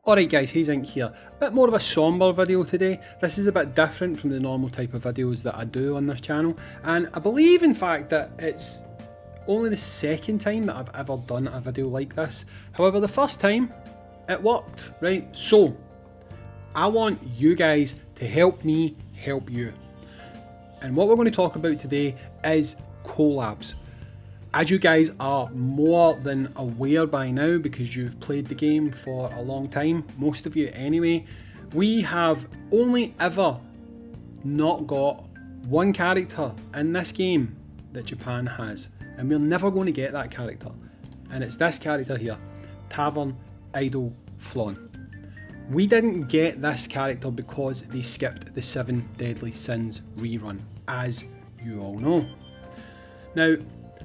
Alright guys, Hayzink here. A bit more of a somber video today. This is a bit different from the normal type of videos that I do on this channel, and I believe in fact that it's only the second time that I've ever done a video like this. However, the first time it worked, right? So I want you guys to help me help you. And what we're going to talk about today is collabs. As you guys are more than aware by now, because you've played the game for a long time, most of you anyway, we have only ever not got one character in this game that Japan has, and we're never going to get that character, and it's this character here, Tavern Idol Flawn. We didn't get this character because they skipped the 7 Deadly Sins rerun, as you all know. Now,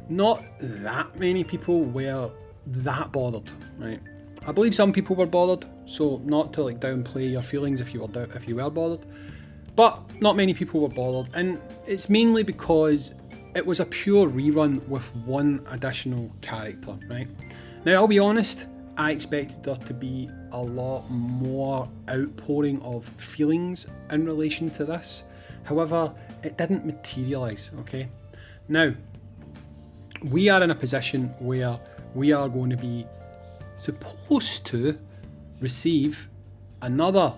not that many people were that bothered, right? I believe some people were bothered, so not to like downplay your feelings if you were bothered, but not many people were bothered, and it's mainly because it was a pure rerun with one additional character, right? Now, I'll be honest, I expected there to be a lot more outpouring of feelings in relation to this. However, it didn't materialise, okay? Now, we are in a position where we are going to be supposed to receive another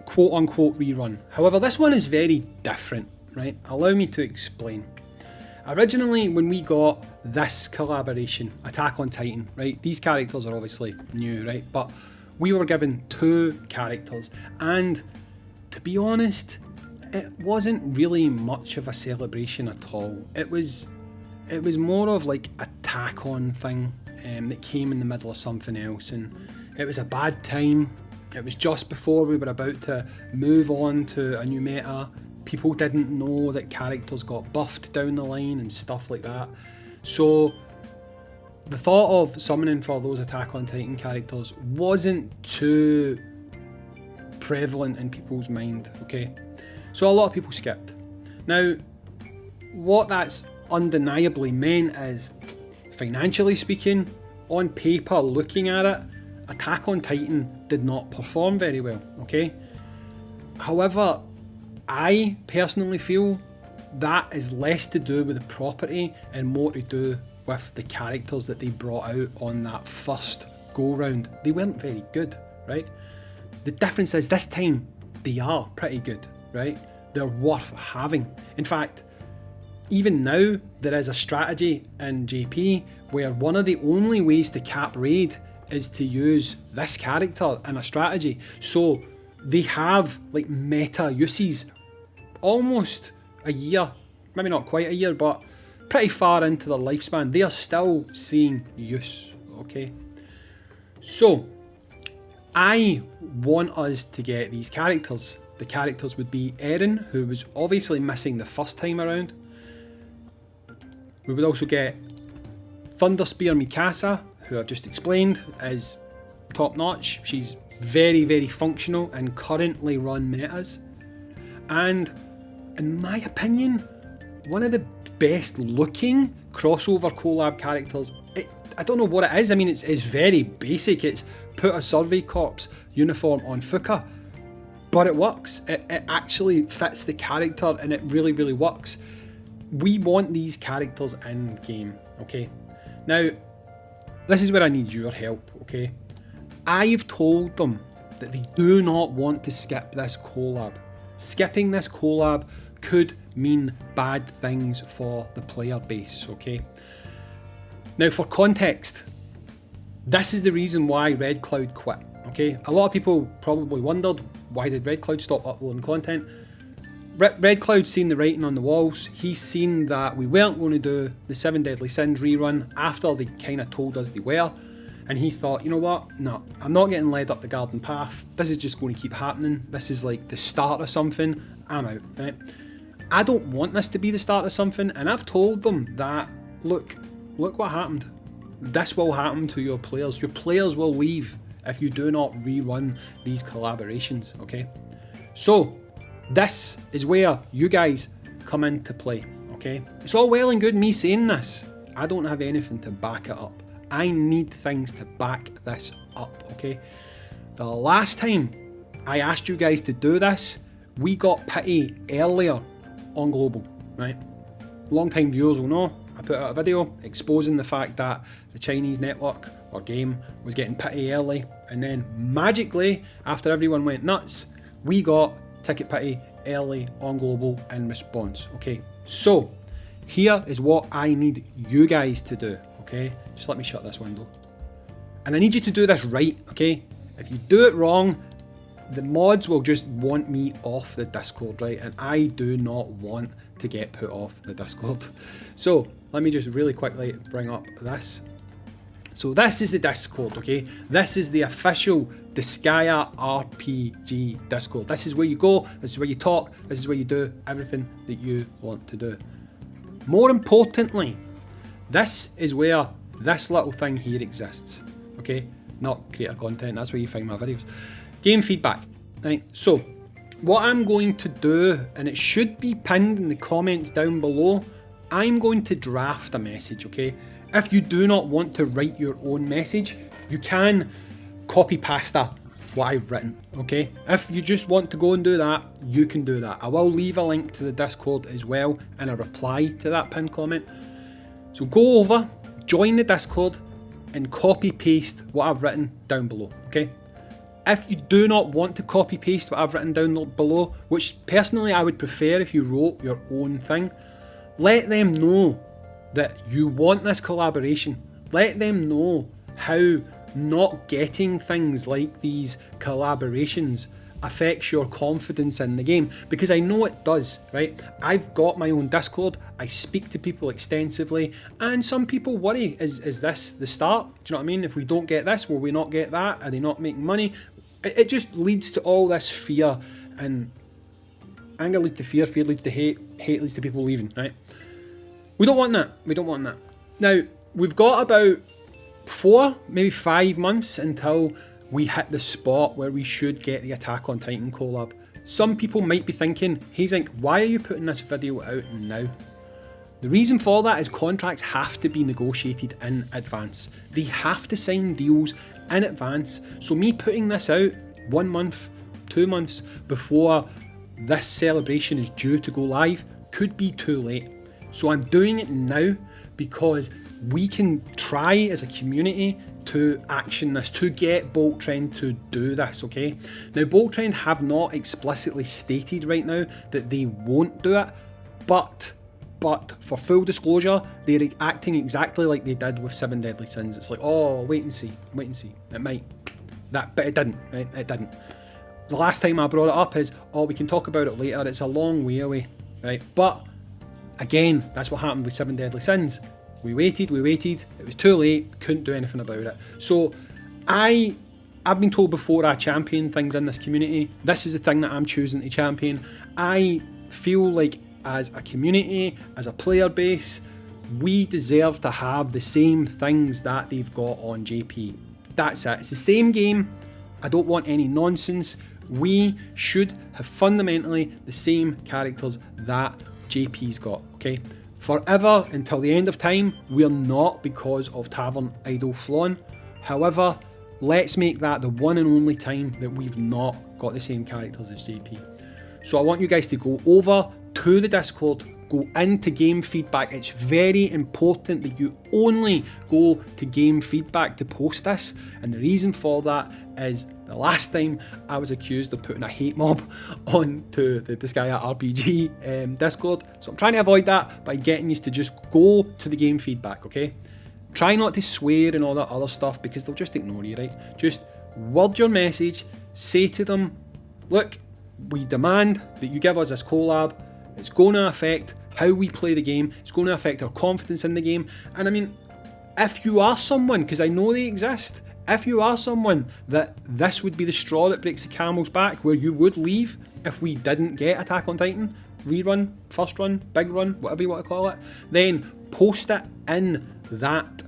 quote unquote rerun. However, this one is very different, right? Allow me to explain. Originally, when we got this collaboration, Attack on Titan, right? These characters are obviously new, right? But we were given 2 characters, and to be honest, it wasn't really much of a celebration at all. It was more of like a tack-on thing that came in the middle of something else, and it was a bad time. It was just before we were about to move on to a new meta. People didn't know that characters got buffed down the line and stuff like that. So the thought of summoning for those Attack on Titan characters wasn't too prevalent in people's mind, okay? So a lot of people skipped. Now, what that's undeniably meant is, financially speaking, on paper, looking at it, Attack on Titan did not perform very well, okay? However, I personally feel that is less to do with the property and more to do with the characters that they brought out on that first go round. They weren't very good, right? The difference is this time they are pretty good, right? They're worth having. In fact, even now, there is a strategy in JP where one of the only ways to cap raid is to use this character in a strategy. So they have like meta uses almost a year, maybe not quite a year, but pretty far into their lifespan. They are still seeing use, okay? So I want us to get these characters. The characters would be Eren, who was obviously missing the first time around. We would also get Thunderspear Mikasa, who I've just explained is top notch. She's very, very functional in currently run metas. And in my opinion, one of the best looking crossover collab characters. I don't know what it is. I mean, it's very basic. It's put a survey corps uniform on Fuka, but it works. It actually fits the character, and it really, really works. We want these characters in game, okay? Now, this is where I need your help, okay? I've told them that they do not want to skip this collab. Skipping this collab could mean bad things for the player base, okay? Now, for context, this is the reason why Red Cloud quit, okay? A lot of people probably wondered, why did Red Cloud stop uploading content? Red Cloud's seen the writing on the walls. He's seen that we weren't going to do the 7 Deadly Sins rerun after they kind of told us they were. And he thought, you know what? No, I'm not getting led up the garden path. This is just going to keep happening. This is like the start of something. I'm out, right? I don't want this to be the start of something. And I've told them that, look what happened. This will happen to your players. Your players will leave if you do not rerun these collaborations, okay? So, this is where you guys come into play, okay? It's all well and good me saying this. I don't have anything to back it up. I need things to back this up, okay? the last time I asked you guys to do this, we got pity earlier on Global, right? Long-time viewers will know, I put out a video exposing the fact that the Chinese network or game was getting pity early, and then magically, after everyone went nuts, we got ticket pity early on Global in response. Okay, so here is what I need you guys to do. Okay, just let me shut this window. And I need you to do this right, okay? If you do it wrong, the mods will just want me off the Discord, right? And I do not want to get put off the Discord. So let me just really quickly bring up this. So this is the Discord, okay? This is the official Disgaearpg Discord. This is where you go, this is where you talk, this is where you do everything that you want to do. More importantly, this is where this little thing here exists, okay? Not creator content, that's where you find my videos. Game feedback, right? So what I'm going to do, and it should be pinned in the comments down below, I'm going to draft a message, okay? If you do not want to write your own message, you can copy pasta what I've written, okay? If you just want to go and do that, you can do that. I will leave a link to the Discord as well and a reply to that pinned comment. So go over, join the Discord, and copy paste what I've written down below, okay? If you do not want to copy paste what I've written down below, which personally I would prefer if you wrote your own thing, let them know that you want this collaboration. Let them know how not getting things like these collaborations affects your confidence in the game, because I know it does, right? I've got my own Discord, I speak to people extensively, and some people worry, is this the start? Do you know what I mean? If we don't get this, will we not get that? Are they not making money? It just leads to all this fear, and anger leads to fear, fear leads to hate, hate leads to people leaving, right? We don't want that, we don't want that. Now, we've got about 4, maybe 5 months until we hit the spot where we should get the Attack on Titan collab. Some people might be thinking, Hayzink, why are you putting this video out now? The reason for that is contracts have to be negotiated in advance. They have to sign deals in advance. So me putting this out 1 month, 2 months before this celebration is due to go live could be too late. So I'm doing it now because we can try as a community to action this, to get BOLTREND to do this, okay? Now, BOLTREND have not explicitly stated right now that they won't do it, but for full disclosure, they're acting exactly like they did with 7 Deadly Sins. It's like, oh, wait and see, it might. But it didn't, right? It didn't. The last time I brought it up is, oh, we can talk about it later, it's a long way away, right? But again, that's what happened with 7 Deadly Sins. We waited, it was too late, couldn't do anything about it. So I've been told before I champion things in this community, this is the thing that I'm choosing to champion. I feel like as a community, as a player base, we deserve to have the same things that they've got on JP. That's it, it's the same game, I don't want any nonsense. We should have fundamentally the same characters that JP's got, okay? Forever, until the end of time, we're not because of Tavern Idol Flawn. However, let's make that the one and only time that we've not got the same characters as JP. So I want you guys to go over to the Discord, go into game feedback. It's very important that you only go to game feedback to post this, and the reason for that is the last time I was accused of putting a hate mob onto the Disgaearpg Discord, so I'm trying to avoid that by getting you to just go to the game feedback, okay? Try not to swear and all that other stuff because they'll just ignore you, right? Just word your message, say to them, look, we demand that you give us this collab. It's going to affect how we play the game. It's going to affect our confidence in the game. And I mean, if you are someone, because I know they exist, if you are someone that this would be the straw that breaks the camel's back, where you would leave if we didn't get Attack on Titan, rerun, first run, big run, whatever you want to call it, then post it in that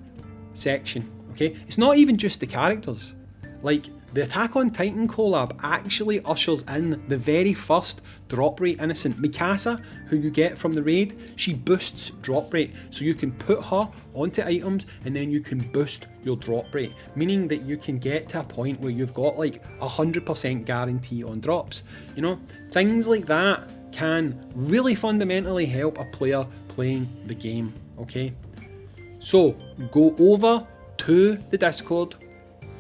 section, okay? It's not even just the characters. Like, The Attack on Titan collab actually ushers in the very first drop rate innocent. Mikasa, who you get from the raid, she boosts drop rate. So you can put her onto items and then you can boost your drop rate. Meaning that you can get to a point where you've got like 100% guarantee on drops. You know, things like that can really fundamentally help a player playing the game, okay? So go over to the Discord,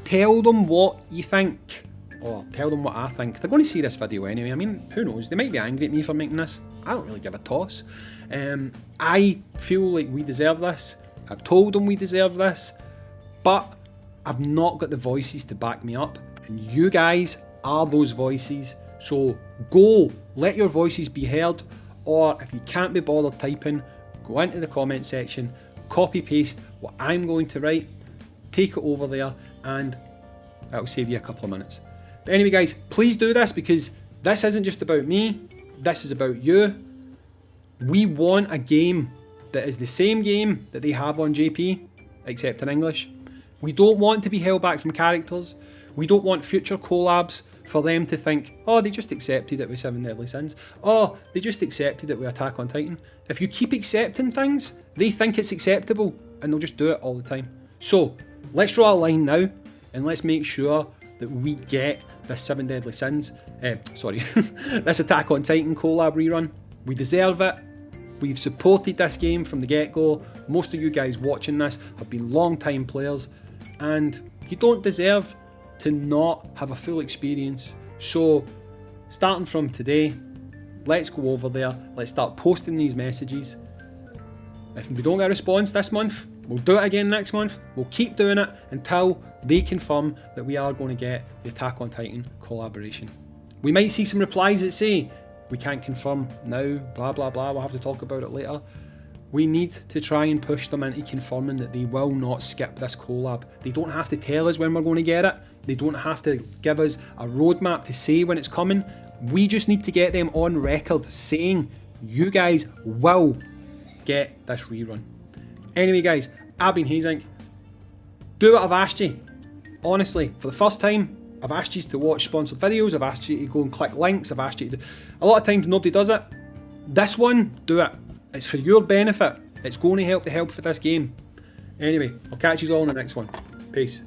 tell them what you think, or tell them what I think. They're going to see this video anyway. I mean, who knows? They might be angry at me for making this. I don't really give a toss. I feel like we deserve this. I've told them we deserve this, but I've not got the voices to back me up. And you guys are those voices. So go, let your voices be heard. Or if you can't be bothered typing, go into the comment section, copy paste what I'm going to write, take it over there, and that'll save you a couple of minutes. But anyway guys, please do this, because this isn't just about me, this is about you. We want a game that is the same game that they have on JP, except in English. We don't want to be held back from characters. We don't want future collabs for them to think, oh, they just accepted it with 7 Deadly Sins. Oh, they just accepted it with Attack on Titan. If you keep accepting things, they think it's acceptable and they'll just do it all the time. So let's draw a line now and let's make sure that we get this 7 Deadly Sins, this Attack on Titan collab rerun. We deserve it. We've supported this game from the get-go. Most of you guys watching this have been long-time players, and you don't deserve to not have a full experience. So starting from today, let's go over there, let's start posting these messages. If we don't get a response this month, we'll do it again next month. We'll keep doing it until they confirm that we are going to get the Attack on Titan collaboration. We might see some replies that say, we can't confirm now, blah blah blah, we'll have to talk about it later. We need to try and push them into confirming that they will not skip this collab. They don't have to tell us when we're going to get it. They don't have to give us a roadmap to say when it's coming. We just need to get them on record saying, you guys will get this rerun. Anyway guys, I've been Hayzink. Do what I've asked you. Honestly, for the first time, I've asked you to watch sponsored videos, I've asked you to go and click links, I've asked you to do... A lot of times nobody does it. This one, do it. It's for your benefit. It's going to help the health of this game. Anyway, I'll catch you all in the next one. Peace.